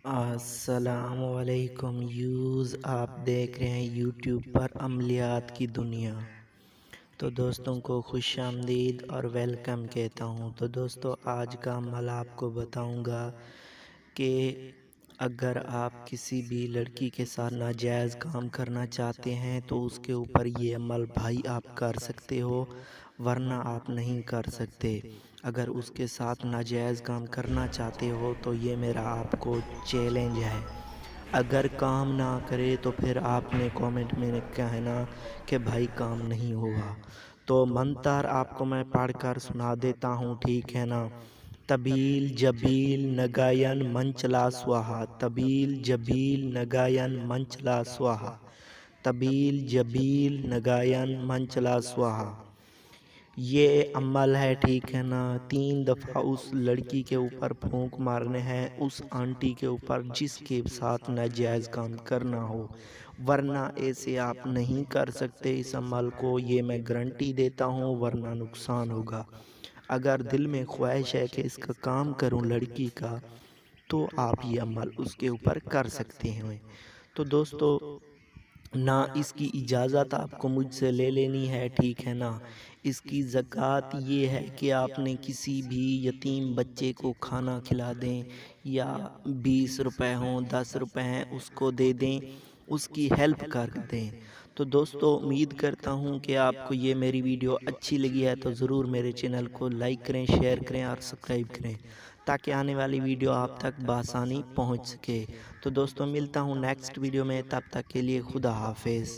السلام علیکم آپ دیکھ رہے ہیں یوٹیوب پر عملیات کی دنیا۔ تو دوستوں کو خوش آمدید اور ویلکم کہتا ہوں۔ تو دوستوں آج کا عمل آپ کو بتاؤں گا کہ اگر آپ کسی بھی لڑکی کے ساتھ ناجائز کام کرنا چاہتے ہیں تو اس کے اوپر یہ عمل بھائی آپ کر سکتے ہو، ورنہ آپ نہیں کر سکتے۔ اگر اس کے ساتھ ناجائز کام کرنا چاہتے ہو تو یہ میرا آپ کو چیلنج ہے۔ اگر کام نہ کرے تو پھر آپ نے کومنٹ میں کہنا کہ بھائی کام نہیں ہوا۔ تو منتر آپ کو میں پڑھ کر سنا دیتا ہوں، ٹھیک ہے نا؟ تبیل جبیل نگائن منچلا سواہا، تبیل جبیل نگائن منچلا سواہا، تبیل جبیل نگائن منچلا سواہا۔ یہ عمل ہے، ٹھیک ہے نا؟ 3 دفعہ اس لڑکی کے اوپر پھونک مارنے ہیں، اس آنٹی کے اوپر جس کے ساتھ ناجائز کام کرنا ہو، ورنہ ایسے آپ نہیں کر سکتے اس عمل کو، یہ میں گارنٹی دیتا ہوں، ورنہ نقصان ہوگا۔ اگر دل میں خواہش ہے کہ اس کا کام کروں لڑکی کا، تو آپ یہ عمل اس کے اوپر کر سکتے ہیں۔ تو دوستو نہ اس کی اجازت آپ کو مجھ سے لے لینی ہے، ٹھیک ہے نا؟ اس کی زکوٰۃ یہ ہے کہ آپ نے کسی بھی یتیم بچے کو کھانا کھلا دیں، یا 20 روپے ہوں 10 روپے ہیں اس کو دے دیں، اس کی ہیلپ کر دیں۔ تو دوستو امید کرتا ہوں کہ آپ کو یہ میری ویڈیو اچھی لگی ہے، تو ضرور میرے چینل کو لائک کریں، شیئر کریں اور سبسکرائب کریں، تاکہ آنے والی ویڈیو آپ تک بآسانی پہنچ سکے۔ تو دوستو ملتا ہوں نیکسٹ ویڈیو میں، تب تک کے لیے خدا حافظ۔